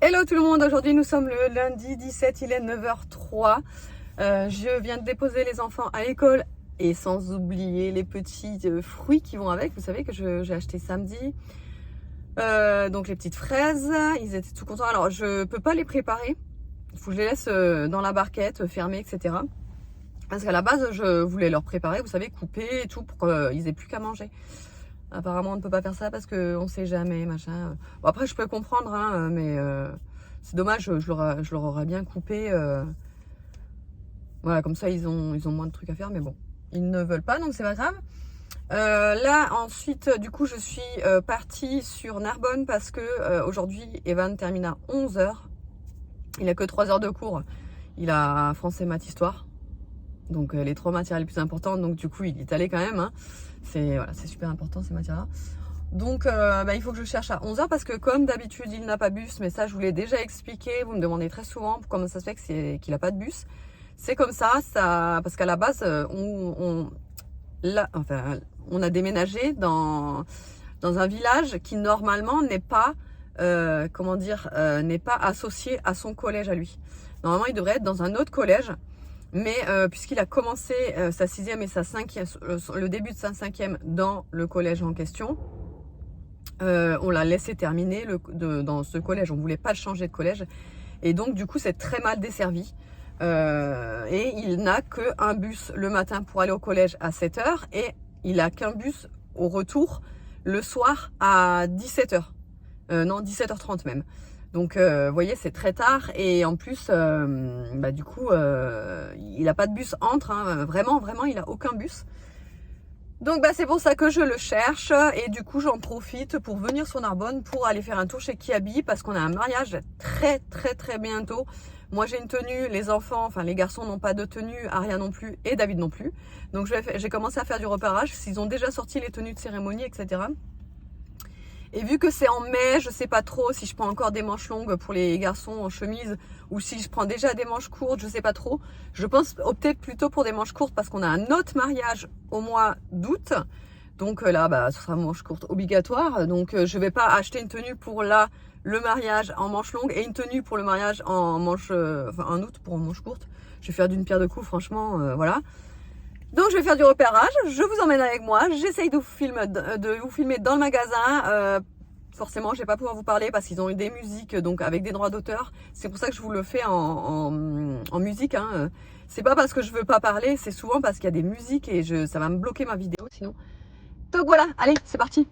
Hello tout le monde, aujourd'hui nous sommes le lundi 17, il est 9h03. Je viens de déposer les enfants à l'école et sans oublier les petits fruits qui vont avec. Vous savez que j'ai acheté samedi. Donc les petites fraises, ils étaient tout contents. Alors je peux pas les préparer, il faut que je les laisse dans la barquette, fermée, etc. Parce qu'à la base je voulais leur préparer, vous savez, couper et tout pour qu'ils aient plus qu'à manger. Apparemment on ne peut pas faire ça parce qu'on sait jamais, machin. Bon, après je peux comprendre, hein, mais c'est dommage, je leur aurais bien coupé. Voilà, comme ça ils ont moins de trucs à faire, mais bon, ils ne veulent pas, donc c'est pas grave. Là ensuite, du coup je suis partie sur Narbonne parce que aujourd'hui Evan termine à 11h. Il a que 3 heures de cours. Il a français, maths, histoire. Donc les 3 matières les plus importantes, donc du coup il est allé quand même, hein. C'est voilà, super important ces matières-là. Donc il faut que je cherche à 11h parce que comme d'habitude il n'a pas bus, mais ça je vous l'ai déjà expliqué, vous me demandez très souvent comment ça se fait qu'il n'a pas de bus. C'est comme ça, parce qu'à la base on a déménagé dans un village qui normalement n'est pas n'est pas associé à son collège à lui. Normalement il devrait être dans un autre collège. Mais puisqu'il a commencé sa 6e et sa 5e, le début de sa 5e dans le collège en question, on l'a laissé terminer dans ce collège. On ne voulait pas le changer de collège. Et donc, du coup, c'est très mal desservi. Et il n'a qu'un bus le matin pour aller au collège à 7h. Et il n'a qu'un bus au retour le soir à 17h. Non, 17h30 même. Donc, vous voyez, c'est très tard et en plus, du coup, il n'a pas de bus entre, hein, vraiment, il n'a aucun bus. Donc, c'est pour ça que je le cherche et du coup, j'en profite pour venir sur Narbonne pour aller faire un tour chez Kiabi parce qu'on a un mariage très bientôt. Moi, j'ai une tenue, les enfants, enfin les garçons n'ont pas de tenue, Aria non plus et David non plus. Donc, j'ai commencé à faire du repérage, s'ils ont déjà sorti les tenues de cérémonie, etc. Et vu que c'est en mai, je sais pas trop si je prends encore des manches longues pour les garçons en chemise ou si je prends déjà des manches courtes, je sais pas trop. Je pense opter plutôt pour des manches courtes parce qu'on a un autre mariage au mois d'août. Donc là, ce sera manche courte obligatoire. Donc je vais pas acheter une tenue pour le mariage en manches longues et une tenue pour le mariage en manche, en août pour manche courte. Je vais faire d'une pierre deux coups, franchement, voilà. Donc je vais faire du repérage, je vous emmène avec moi, j'essaye de vous filmer dans le magasin. Forcément je vais pas pouvoir vous parler parce qu'ils ont eu des musiques donc avec des droits d'auteur. C'est pour ça que je vous le fais en musique, hein. C'est pas parce que je veux pas parler, c'est souvent parce qu'il y a des musiques et ça va me bloquer ma vidéo sinon. Donc voilà, allez c'est parti.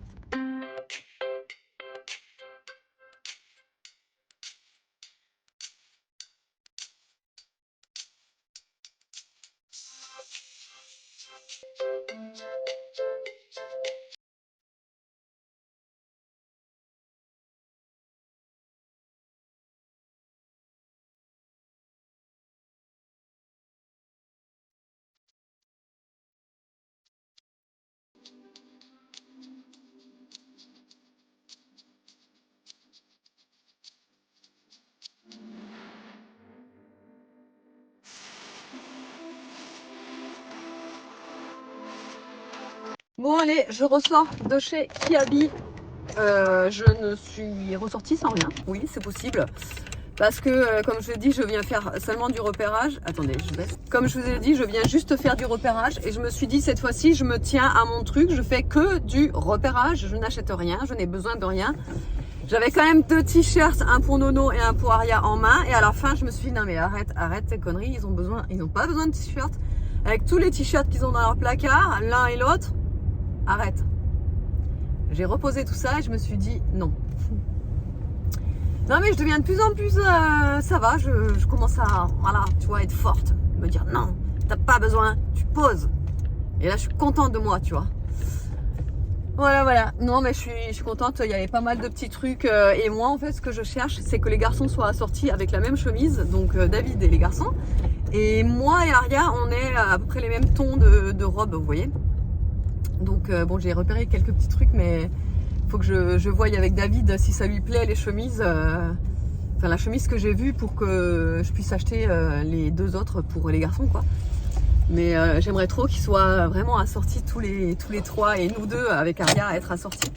Bon allez, je ressors de chez Kiabi. Je ne suis ressortie sans rien. Oui, c'est possible. Parce que, comme je vous ai dit, je viens faire seulement du repérage. Attendez, je baisse. Comme je vous ai dit, je viens juste faire du repérage. Et je me suis dit, cette fois-ci, je me tiens à mon truc. Je fais que du repérage. Je n'achète rien. Je n'ai besoin de rien. J'avais quand même 2 t-shirts, un pour Nono et un pour Aria en main. Et à la fin, je me suis dit, non mais arrête ces conneries. Ils n'ont pas besoin de t-shirts. Avec tous les t-shirts qu'ils ont dans leur placard, l'un et l'autre. Arrête. J'ai reposé tout ça et je me suis dit non. Non mais je deviens de plus en plus, ça va, je commence à, voilà, tu vois, être forte. Me dire non, t'as pas besoin, tu poses. Et là je suis contente de moi, tu vois. Voilà. Non mais je suis contente, il y avait pas mal de petits trucs. Et moi en fait ce que je cherche c'est que les garçons soient assortis avec la même chemise. Donc David et les garçons. Et moi et Aria on est à peu près les mêmes tons de robe, vous voyez. Donc bon, j'ai repéré quelques petits trucs, mais il faut que je voie avec David si ça lui plaît les chemises. Enfin la chemise que j'ai vue pour que je puisse acheter les 2 autres pour les garçons, quoi. Mais j'aimerais trop qu'ils soient vraiment assortis tous les 3 et nous 2 avec Aria à être assortis.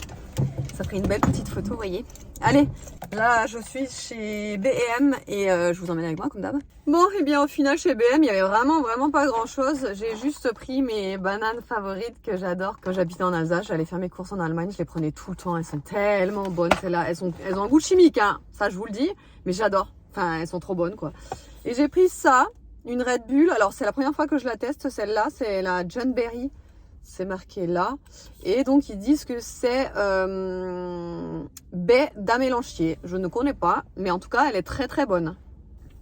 Ça ferait une belle petite photo, vous voyez. Allez, là je suis chez B&M et je vous emmène avec moi comme d'hab. Bon, et bien au final chez B&M, il y avait vraiment pas grand chose. J'ai juste pris mes bananes favorites que j'adore. Quand j'habitais en Alsace, j'allais faire mes courses en Allemagne, je les prenais tout le temps. Elles sont tellement bonnes celles-là. Elles ont un goût chimique, hein. Ça je vous le dis, mais j'adore. Enfin, elles sont trop bonnes quoi. Et j'ai pris ça, une Red Bull. Alors c'est la première fois que je la teste, celle-là, c'est la John Berry. C'est marqué là. Et donc, ils disent que c'est baie d'amélanchier. Je ne connais pas, mais en tout cas, elle est très bonne.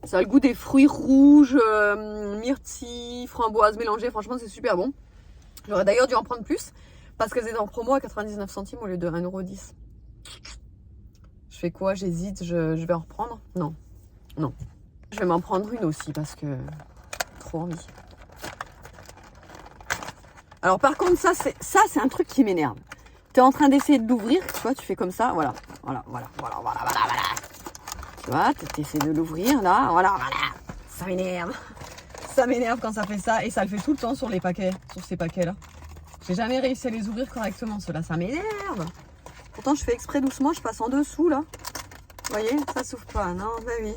Ça a le goût des fruits rouges, myrtille, framboise mélangées. Franchement, c'est super bon. J'aurais d'ailleurs dû en prendre plus parce qu'elles étaient en promo à 99 centimes au lieu de 1,10 €. Je fais quoi? J'hésite. Je vais en reprendre? Non. Je vais m'en prendre une aussi parce que trop envie. Alors par contre, ça c'est un truc qui m'énerve. Tu es en train d'essayer de l'ouvrir, tu vois, tu fais comme ça, voilà. Tu vois, tu essaies de l'ouvrir, là, voilà. Ça m'énerve. Ça m'énerve quand ça fait ça, et ça le fait tout le temps sur les paquets, sur ces paquets-là. J'ai jamais réussi à les ouvrir correctement, ceux-là, ça m'énerve. Pourtant, je fais exprès doucement, je passe en dessous, là. Vous voyez, ça s'ouvre pas, non, bah oui.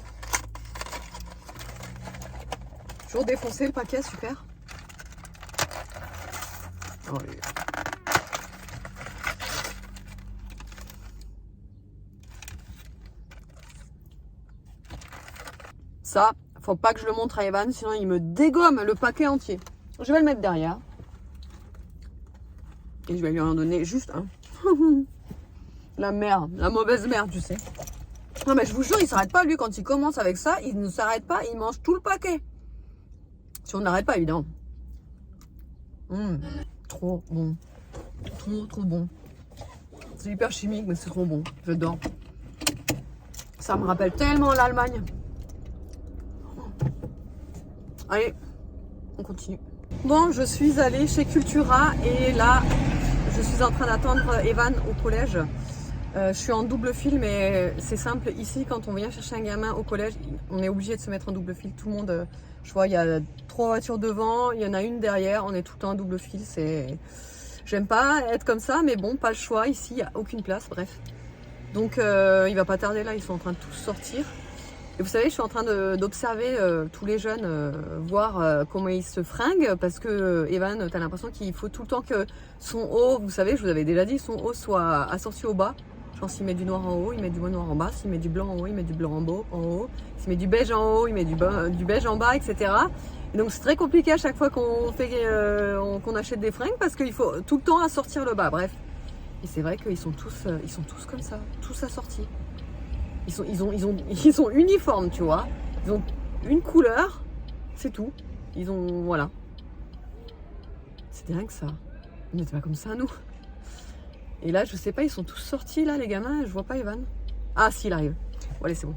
Toujours défoncer le paquet, super. Allez. Ça, faut pas que je le montre à Evan, sinon il me dégomme le paquet entier. Je vais le mettre derrière. Et je vais lui en donner juste un. La merde, la mauvaise merde, tu sais. Non mais je vous jure, il s'arrête pas lui quand il commence avec ça, il ne s'arrête pas, il mange tout le paquet. Si on n'arrête pas, évidemment. Trop bon. Trop bon. C'est hyper chimique, mais c'est trop bon. J'adore. Ça me rappelle tellement l'Allemagne. Allez, on continue. Bon, je suis allée chez Cultura et là, je suis en train d'attendre Evan au collège. Je suis en double fil, mais c'est simple. Ici, quand on vient chercher un gamin au collège, on est obligé de se mettre en double fil. Tout le monde, je vois, il y a 3 voitures devant, il y en a une derrière. On est tout le temps en double fil. J'aime pas être comme ça, mais bon, pas le choix. Ici, il n'y a aucune place, bref. Donc, il va pas tarder là. Ils sont en train de tous sortir. Et vous savez, je suis en train d'observer tous les jeunes, voir comment ils se fringuent, parce que Evan, t'as l'impression qu'il faut tout le temps que son haut, vous savez, je vous avais déjà dit, son haut soit assorti au bas. Je pense qu'il met du noir en haut, il met du noir en bas. S'il met du blanc en haut, il met du blanc en haut. S'il met du beige en haut, il met du beige en bas, etc. Et donc c'est très compliqué à chaque fois qu'on achète des fringues, parce qu'il faut tout le temps assortir le bas. Bref. Et c'est vrai qu'ils sont tous comme ça, tous assortis. Ils sont uniformes, tu vois. Ils ont une couleur, c'est tout. Voilà. C'est dingue ça. On n'était pas comme ça, nous. Et là, je sais pas, ils sont tous sortis, là, les gamins. Je vois pas Evan. Ah, si, il arrive. Bon, allez, c'est bon.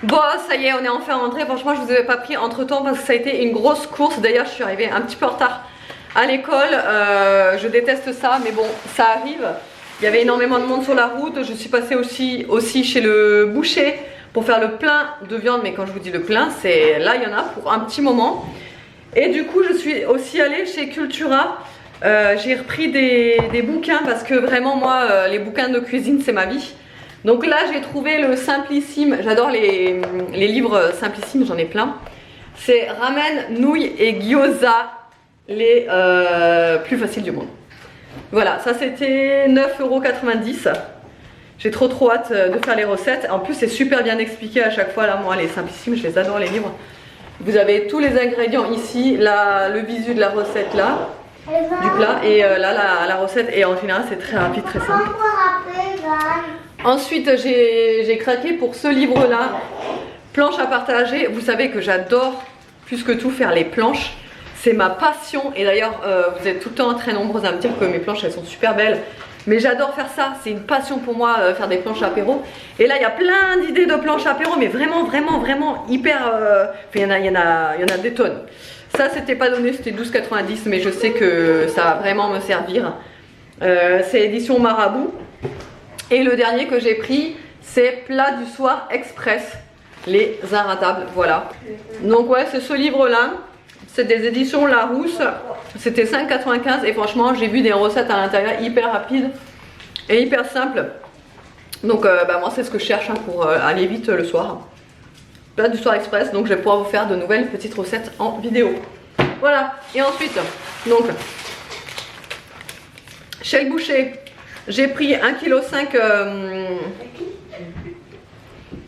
Bon, ça y est, on est enfin rentré. Franchement, je vous avais pas pris entre temps parce que ça a été une grosse course. D'ailleurs, je suis arrivée un petit peu en retard à l'école. Je déteste ça, mais bon, ça arrive. Il y avait énormément de monde sur la route. Je suis passée aussi chez le boucher pour faire le plein de viande. Mais quand je vous dis le plein, c'est là, il y en a pour un petit moment. Et du coup, je suis aussi allée chez Cultura. J'ai repris des bouquins parce que vraiment, moi, les bouquins de cuisine, c'est ma vie. Donc là, j'ai trouvé le Simplissime. J'adore les livres Simplissimes, j'en ai plein. C'est ramen, nouilles et gyoza, les plus faciles du monde. Voilà, ça c'était 9,90 €. J'ai trop hâte de faire les recettes. En plus, c'est super bien expliqué à chaque fois. Là, moi, les Simplissimes, je les adore, les livres. Vous avez tous les ingrédients ici. Là, le visu de la recette là, du plat. Et là, la recette. Et en général, c'est très rapide, très simple. Ensuite, j'ai craqué pour ce livre-là, Planches à partager. Vous savez que j'adore plus que tout faire les planches. C'est ma passion. Et d'ailleurs, vous êtes tout le temps très nombreuses à me dire que mes planches, elles sont super belles. Mais j'adore faire ça. C'est une passion pour moi, faire des planches apéro. Et là, il y a plein d'idées de planches apéro, mais vraiment hyper... il y en a des tonnes. Ça, c'était pas donné, c'était 12,90 €, mais je sais que ça va vraiment me servir. C'est édition Marabout. Et le dernier que j'ai pris, c'est Plat du soir express, les inratables, voilà. Donc ouais, c'est ce livre-là, c'est des éditions Larousse, c'était 5,95 € et franchement, j'ai vu des recettes à l'intérieur hyper rapides et hyper simples. Donc bah, moi c'est ce que je cherche hein, pour aller vite le soir. Plat du soir express, donc je vais pouvoir vous faire de nouvelles petites recettes en vidéo. Voilà, et ensuite, donc, chez le boucher, j'ai pris 1,5 kg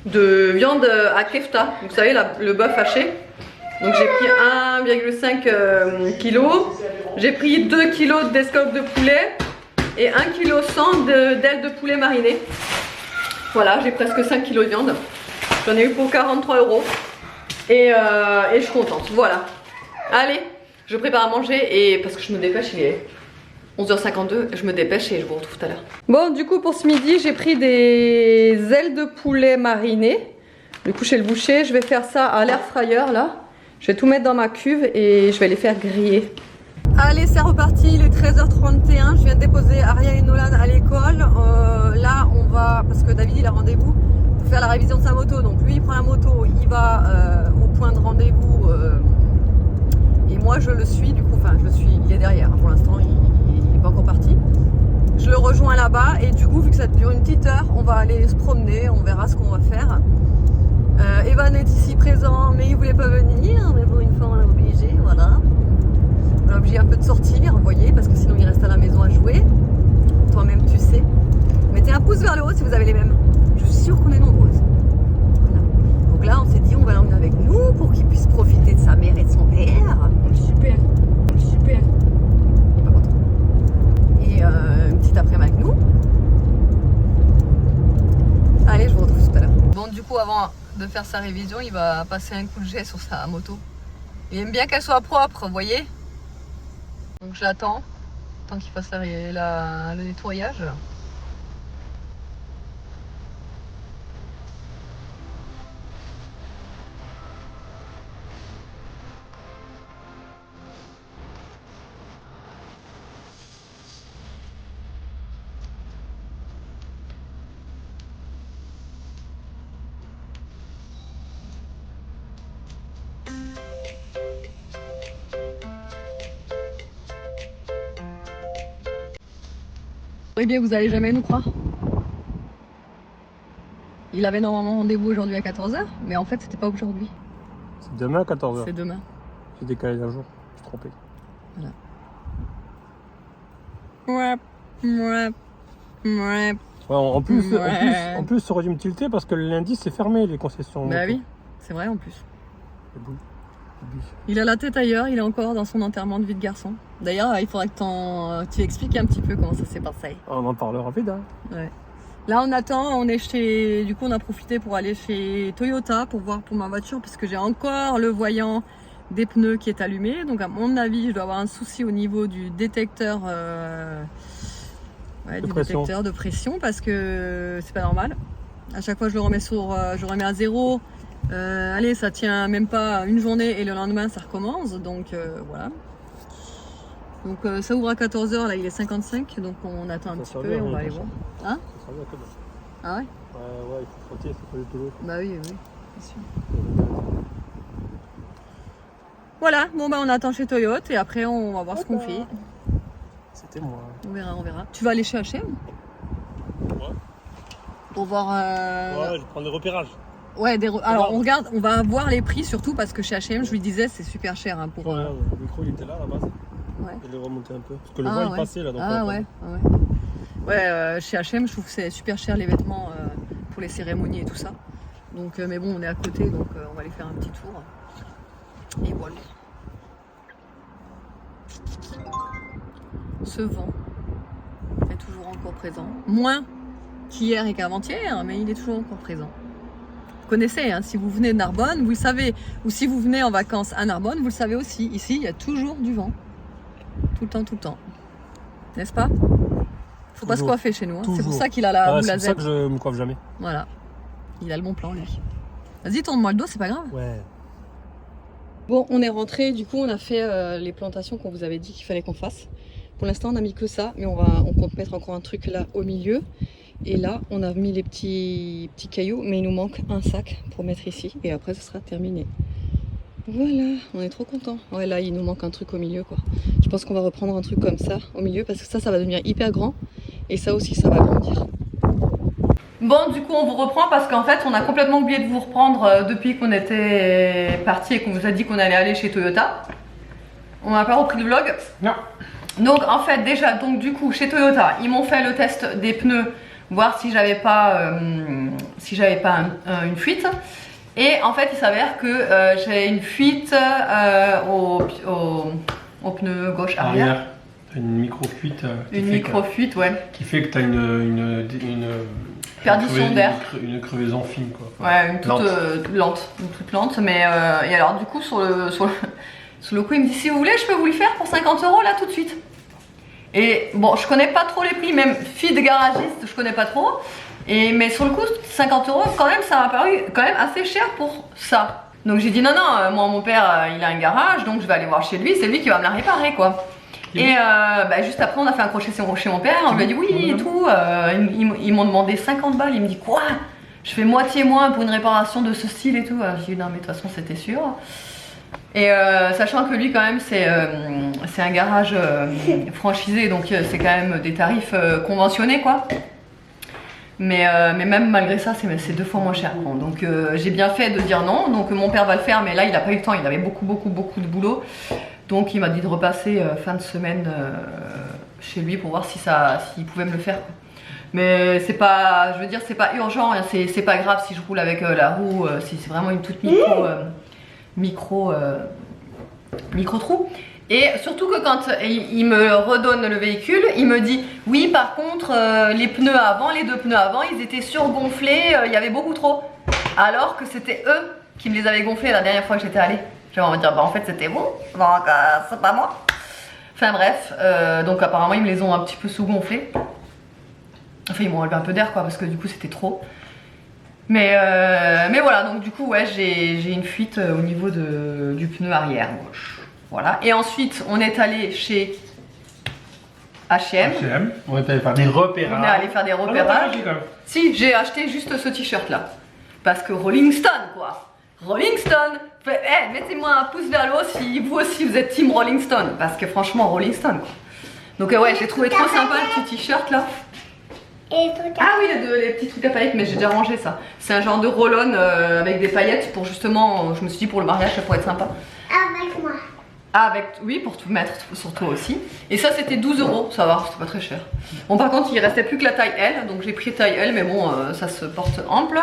de viande à kefta, vous savez, le bœuf haché. Donc j'ai pris 1,5 kg, j'ai pris 2 kg d'escalope de poulet et 1,1 kg d'ailes de poulet marinées. Voilà, j'ai presque 5 kg de viande. J'en ai eu pour 43 € et je suis contente. Voilà. Allez, je prépare à manger et parce que je me dépêche, il est 11h52, je me dépêche et je vous retrouve tout à l'heure. Bon, du coup pour ce midi, j'ai pris des ailes de poulet marinées. Du coup chez le boucher, je vais faire ça à l'air fryer là. Je vais tout mettre dans ma cuve et je vais les faire griller. Allez, c'est reparti, il est 13h31, je viens de déposer Ariel et Nolan à l'école. Là, on va, parce que David il a rendez-vous pour faire la révision de sa moto. Donc lui, il prend la moto, il va au point de rendez-vous et moi je le suis, du coup, enfin je le suis, il est derrière. Pour l'instant, il n'est pas encore parti. Je le rejoins là-bas et du coup, vu que ça dure une petite heure, on va aller se promener, on verra ce qu'on va faire. Evan est ici présent, mais il voulait pas venir, mais pour une fois on l'a obligé, voilà. On est obligé un peu de sortir, vous voyez, parce que sinon il reste à la maison à jouer. Toi-même tu sais. Mettez un pouce vers le haut si vous avez les mêmes. Je suis sûre qu'on est nombreuses. Voilà. Donc là on s'est dit on va l'emmener avec nous pour qu'il puisse profiter de sa mère et de son père. Super, super. Il est pas content. Et une petite après-midi avec nous. Allez, je vous retrouve tout à l'heure. Bon, du coup, avant de faire sa révision, il va passer un coup de jet sur sa moto. Il aime bien qu'elle soit propre, vous voyez. Donc j'attends, tant qu'il fasse le nettoyage. Eh bien, vous allez jamais nous croire. Il avait normalement rendez-vous aujourd'hui à 14h, mais en fait, c'était pas aujourd'hui. C'est demain à 14h. C'est demain. J'ai décalé d'un jour, je suis trompé. Voilà. Ouais. Ouais, en plus, ça aurait dû me tilter parce que le lundi, c'est fermé les concessions. Bah oui, c'est vrai en plus. Les boules. Il a la tête ailleurs, il est encore dans son enterrement de vie de garçon. D'ailleurs, il faudrait que tu expliques un petit peu comment ça s'est passé. On en parlera vite, hein. Ouais. Là, on attend, on est chez... Du coup, on a profité pour aller chez Toyota pour voir pour ma voiture, puisque j'ai encore le voyant des pneus qui est allumé. Donc, à mon avis, je dois avoir un souci au niveau du détecteur, détecteur de pression, parce que c'est pas normal. À chaque fois, je le remets à 0. Allez, ça tient même pas une journée et le lendemain ça recommence, donc voilà. Donc ça ouvre à 14h, là il est 55, donc on attend un petit peu et on va aller voir. Hein? Ça sert à quoi? Ah ouais? Ouais, il faut frotter, c'est pas du tout l'eau. Bah oui, oui, bien sûr. Voilà, bon bah on attend chez Toyota et après on va voir ce qu'on fait. C'était moi. On verra, on verra. Tu vas aller chez H&M? Ouais. Pour voir... Ouais, je vais prendre des repérages. Ouais, alors on regarde, on va voir les prix surtout parce que chez H&M, je lui disais, c'est super cher hein, pour... Ouais, le micro il était là à la base. Ouais. Il est remonté un peu. Parce que le vent il passait là. Donc ouais, chez H&M, je trouve que c'est super cher les vêtements pour les cérémonies et tout ça. Donc, mais bon, on est à côté, donc on va aller faire un petit tour. Et voilà. Ce vent est toujours encore présent. Moins qu'hier et qu'avant-hier, mais il est toujours encore présent. Vous connaissez, hein, si vous venez de Narbonne, vous le savez. Ou si vous venez en vacances à Narbonne, vous le savez aussi. Ici, il y a toujours du vent. Tout le temps. N'est-ce pas? Faut pas se coiffer chez nous. Hein. C'est pour ça qu'il a la boule à Z. C'est pour ça que je me coiffe jamais. Voilà. Il a le bon plan, lui. Vas-y, tourne-moi le dos, c'est pas grave. Ouais. Bon, on est rentré. Du coup, on a fait les plantations qu'on vous avait dit qu'il fallait qu'on fasse. Pour l'instant, on a mis que ça. Mais on compte mettre encore un truc là au milieu. Et là, on a mis les petits cailloux, mais il nous manque un sac pour mettre ici. Et après, ce sera terminé. Voilà, on est trop contents. Ouais, là, il nous manque un truc au milieu, quoi. Je pense qu'on va reprendre un truc comme ça au milieu, parce que ça va devenir hyper grand. Et ça aussi, ça va grandir. Bon, du coup, on vous reprend parce qu'en fait, on a complètement oublié de vous reprendre depuis qu'on était parti et qu'on vous a dit qu'on allait aller chez Toyota. On n'a pas repris le vlog. Non. Donc, en fait, déjà, donc du coup, chez Toyota, ils m'ont fait le test des pneus, voir si j'avais pas, une fuite. Et en fait, il s'avère que j'ai une fuite au pneu gauche arrière. Une micro-fuite. Micro-fuite, ouais. Qui fait que tu as une perdition d'air. Une crevaison fine, quoi. Ouais, une toute lente. Mais et alors, du coup, sur le coup, il me dit si vous voulez, je peux vous le faire pour 50 € là tout de suite. Et bon, je connais pas trop les prix, même fille de garagiste, je connais pas trop. Mais sur le coup, 50 € quand même, ça m'a paru quand même assez cher pour ça. Donc j'ai dit non, moi mon père il a un garage, donc je vais aller voir chez lui, c'est lui qui va me la réparer quoi. Et juste après on a fait un crochet chez mon père, on lui a dit oui et tout, ils m'ont demandé 50 balles, il me dit quoi? Je fais moitié moins pour une réparation de ce style et tout. J'ai dit non mais de toute façon c'était sûr. Et sachant que lui quand même c'est un garage franchisé, donc c'est quand même des tarifs conventionnés quoi. Mais même malgré ça c'est 2 fois moins cher. Donc j'ai bien fait de dire non, donc mon père va le faire mais là il n'a pas eu le temps, il avait beaucoup de boulot. Donc il m'a dit de repasser fin de semaine chez lui pour voir s'il pouvait me le faire. Mais c'est pas, je veux dire c'est pas urgent, c'est pas grave si je roule avec la roue, si c'est vraiment une toute micro trou. Et surtout que quand il me redonne le véhicule, il me dit oui par contre les pneus avant, les 2 pneus avant, ils étaient surgonflés, il y avait beaucoup trop. Alors que c'était eux qui me les avaient gonflés la dernière fois que j'étais allée. J'ai envie de dire bah en fait c'était vous, donc c'est pas moi. Enfin bref, donc apparemment ils me les ont un petit peu sous-gonflés. Enfin ils m'ont enlevé un peu d'air quoi parce que du coup c'était trop. Mais voilà, donc du coup ouais j'ai une fuite au niveau du pneu arrière gauche. Voilà, et ensuite on est allé chez H&M. On est allé faire des repérages. On est allé faire des repérages. Si, j'ai acheté juste ce t-shirt là. Parce que Rolling Stone quoi. Rolling Stone. Mettez-moi un pouce vers le haut si vous aussi vous êtes team Rolling Stone. Parce que franchement Rolling Stone quoi. Donc ouais, j'ai trouvé trop sympa le petit t-shirt là. Ah oui, les petits trucs à paillettes, mais j'ai déjà rangé ça. C'est un genre de roll-on avec des paillettes pour justement, je me suis dit pour le mariage ça pourrait être sympa. Avec moi. Oui, pour tout mettre sur toi aussi. Et ça c'était 12 €, ça va, c'était pas très cher. Bon par contre il restait plus que la taille L, donc j'ai pris taille L, mais bon ça se porte ample.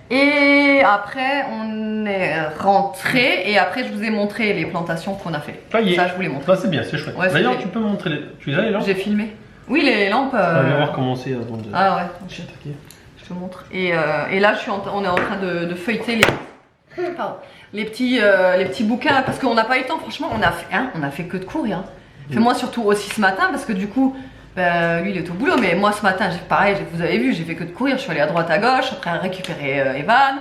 Et après on est rentré et après je vous ai montré les plantations qu'on a fait. Ça y est. Ça je vous les montre. Ça c'est bien, c'est chouette. Ouais, d'ailleurs tu peux montrer tu les as les lampes? J'ai filmé. Oui les lampes. On va voir comment c'est avant de... Ah ouais, okay. Je te montre. Et là on est en train de feuilleter les petits bouquins parce qu'on n'a pas eu le temps franchement, on a fait que de courir. Enfin, moi surtout aussi ce matin parce que du coup lui il est au boulot mais moi ce matin pareil, vous avez vu, j'ai fait que de courir, je suis allée à droite à gauche, après récupérer Evan,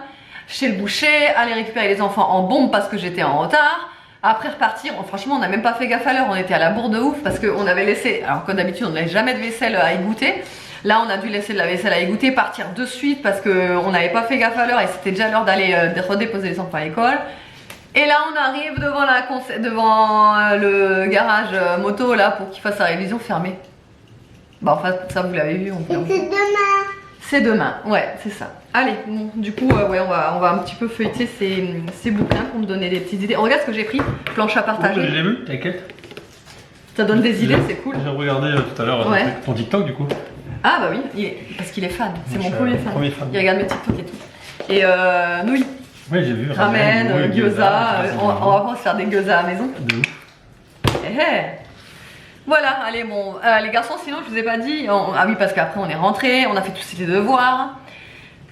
chez le boucher, aller récupérer les enfants en bombe parce que j'étais en retard. Après repartir, franchement on n'a même pas fait gaffe à l'heure, on était à la bourre de ouf parce qu'on avait laissé, alors comme d'habitude on ne laisse jamais de vaisselle à égoutter. Là on a dû laisser de la vaisselle à égoutter, partir de suite parce qu'on n'avait pas fait gaffe à l'heure et c'était déjà l'heure d'aller redéposer les enfants à l'école. Et là on arrive devant le garage moto là pour qu'il fasse sa révision fermée. Bah enfin ça vous l'avez vu. C'est demain. C'est demain, ouais c'est ça. Allez, bon, du coup ouais, on va un petit peu feuilleter ces bouquins pour me donner des petites idées. Regarde ce que j'ai pris, planche à partager. J'ai vu, t'inquiète. Ça donne des idées, c'est cool. J'ai regardé tout à l'heure ton TikTok du coup. Ah bah oui, parce qu'il est fan, c'est mon premier fan. Il regarde mes TikTok et tout. Et nouilles. Oui j'ai vu. Ramen, gyoza, on va pouvoir se faire des gyoza à la maison. De ouf. Voilà, allez bon, les garçons sinon je vous ai pas dit, ah oui parce qu'après on est rentré, on a fait tous les devoirs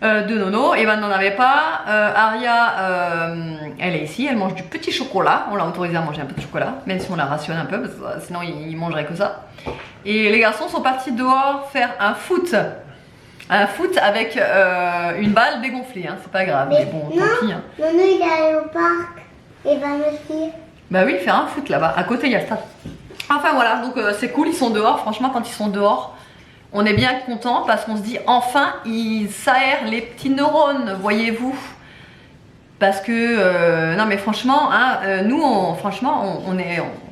de Nono, Evan n'en avait pas, Aria elle est ici, elle mange du petit chocolat, on l'a autorisé à manger un peu de chocolat, même si on la rationne un peu parce que sinon il mangerait que ça. Et les garçons sont partis dehors faire un foot avec une balle dégonflée, hein. C'est pas grave, mais bon tant pis. Hein. Nono il est allé au parc, Evan aussi. Bah oui, faire un foot là-bas, à côté il y a le stade. Enfin voilà, donc c'est cool, ils sont dehors, franchement quand ils sont dehors, on est bien content parce qu'on se dit enfin ils s'aèrent les petits neurones, voyez-vous. Parce que, non mais franchement, hein, nous franchement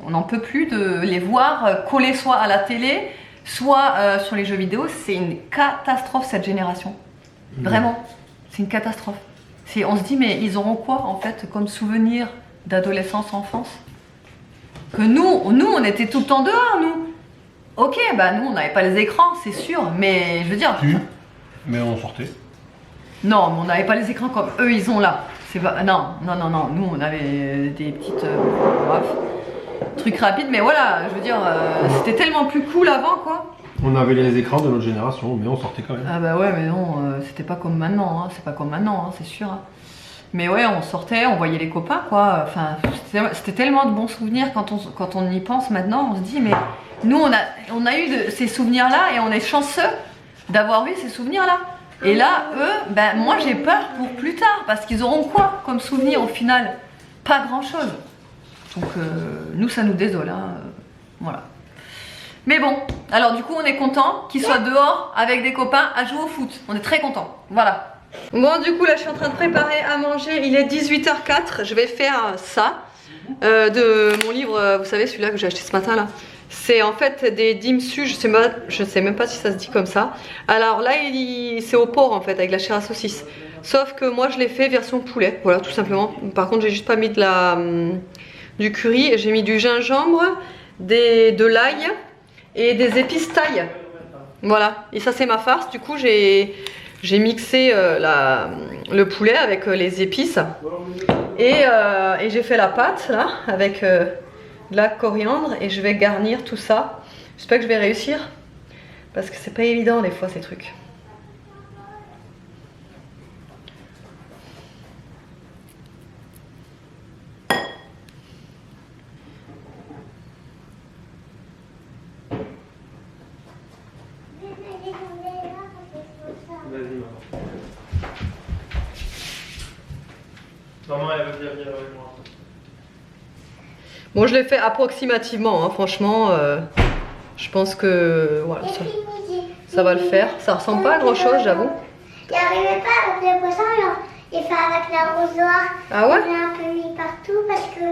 on n'en peut plus de les voir collés soit à la télé, soit sur les jeux vidéo, c'est une catastrophe cette génération. Vraiment, c'est une catastrophe. On se dit, mais ils auront quoi en fait comme souvenir d'adolescence, enfance? Que nous, on était tout le temps dehors, nous. Ok, bah nous, on n'avait pas les écrans, c'est sûr, mais je veux dire... Mais on sortait. Non, mais on n'avait pas les écrans comme eux, ils ont là. Pas... Non, nous, on avait des petites... bref, trucs rapides, mais voilà, je veux dire, c'était tellement plus cool avant, quoi. On avait les écrans de notre génération, mais on sortait quand même. Ah bah ouais, mais non, c'était pas comme maintenant, hein, c'est pas comme maintenant, hein, c'est sûr. Hein. Mais ouais, on sortait, on voyait les copains, quoi. Enfin, c'était tellement de bons souvenirs quand on y pense maintenant. On se dit, mais nous, on a eu ces souvenirs-là et on est chanceux d'avoir eu ces souvenirs-là. Et là, eux, ben moi, j'ai peur pour plus tard parce qu'ils auront quoi comme souvenir au final? Pas grand-chose. Donc, nous, ça nous désole. Hein, voilà. Mais bon, alors du coup, on est content qu'ils soient dehors avec des copains à jouer au foot. On est très content. Voilà. Bon, du coup, là, je suis en train de préparer à manger. Il est 18h04. Je vais faire ça de mon livre, vous savez, celui-là que j'ai acheté ce matin, là. C'est en fait des dimsu, je sais même pas si ça se dit comme ça. Alors là, c'est au porc, en fait, avec la chair à saucisse. Sauf que moi, je l'ai fait version poulet. Voilà, tout simplement. Par contre, j'ai juste pas mis du curry. J'ai mis du gingembre, de l'ail et des épices thaï. Voilà. Et ça, c'est ma farce. Du coup, j'ai mixé le poulet avec les épices et j'ai fait la pâte là avec de la coriandre et je vais garnir tout ça. J'espère que je vais réussir parce que c'est pas évident des fois ces trucs. Maman, elle veut bien venir avec moi. Bon, je l'ai fait approximativement, hein, franchement. Je pense que voilà, ça va le faire. Ça ressemble pas à grand chose, j'avoue. J'arrivais pas avec le poisson, alors j'ai fait avec l'arrosoir. Ah ouais? J'ai un peu mis partout parce que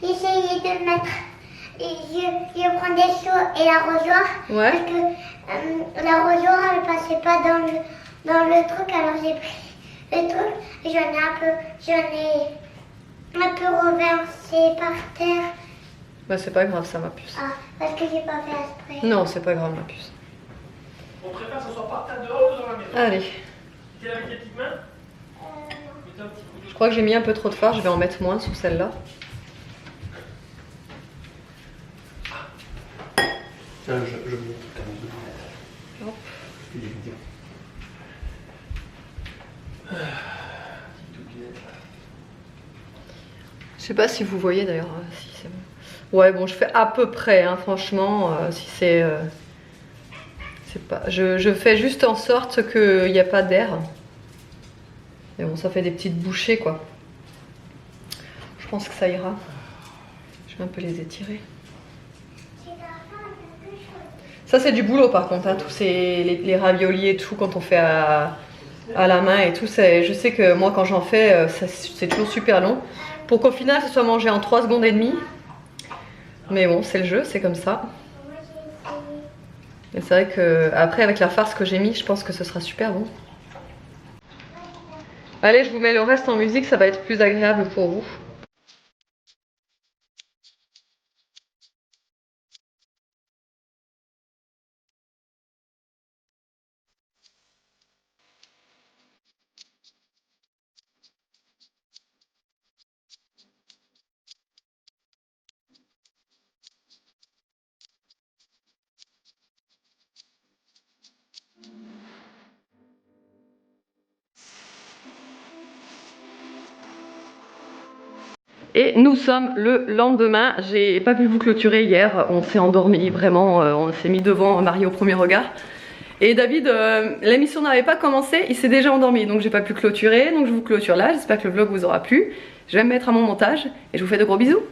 j'essayais de mettre. Je prends des seaux et l'arrosoir. Ouais. Parce que l'arrosoir ne passait pas dans le truc, alors j'ai pris le truc et j'en ai un peu renversé par terre. Bah, c'est pas grave, ça, ma puce. Ah, parce que j'ai pas fait exprès. Non, c'est pas grave, ma puce. On préfère que ça soit par terre dehors que dans la maison. Allez. T'es avec les petites mains? Je crois que j'ai mis un peu trop de farce, je vais en mettre moins sous celle-là. Tiens, je vous Hop. Je sais pas si vous voyez d'ailleurs, si c'est bon. Ouais, bon, je fais à peu près, hein, franchement, si c'est pas. Je fais juste en sorte qu'il n'y a pas d'air. Et bon, ça fait des petites bouchées, quoi. Je pense que ça ira. Je vais un peu les étirer. Ça, c'est du boulot, par contre, hein, tous les raviolis et tout, quand on fait à la main et tout. Je sais que moi, quand j'en fais, c'est toujours super long. Pour qu'au final, ce soit mangé en 3 secondes et demie. Mais bon, c'est le jeu, c'est comme ça. Et c'est vrai que après, avec la farce que j'ai mis, je pense que ce sera super bon. Allez, je vous mets le reste en musique, ça va être plus agréable pour vous. Et nous sommes le lendemain, j'ai pas pu vous clôturer hier, on s'est endormi vraiment, on s'est mis devant Marie au premier regard. Et David, l'émission n'avait pas commencé, il s'est déjà endormi, donc j'ai pas pu clôturer, donc je vous clôture là, j'espère que le vlog vous aura plu. Je vais me mettre à mon montage et je vous fais de gros bisous.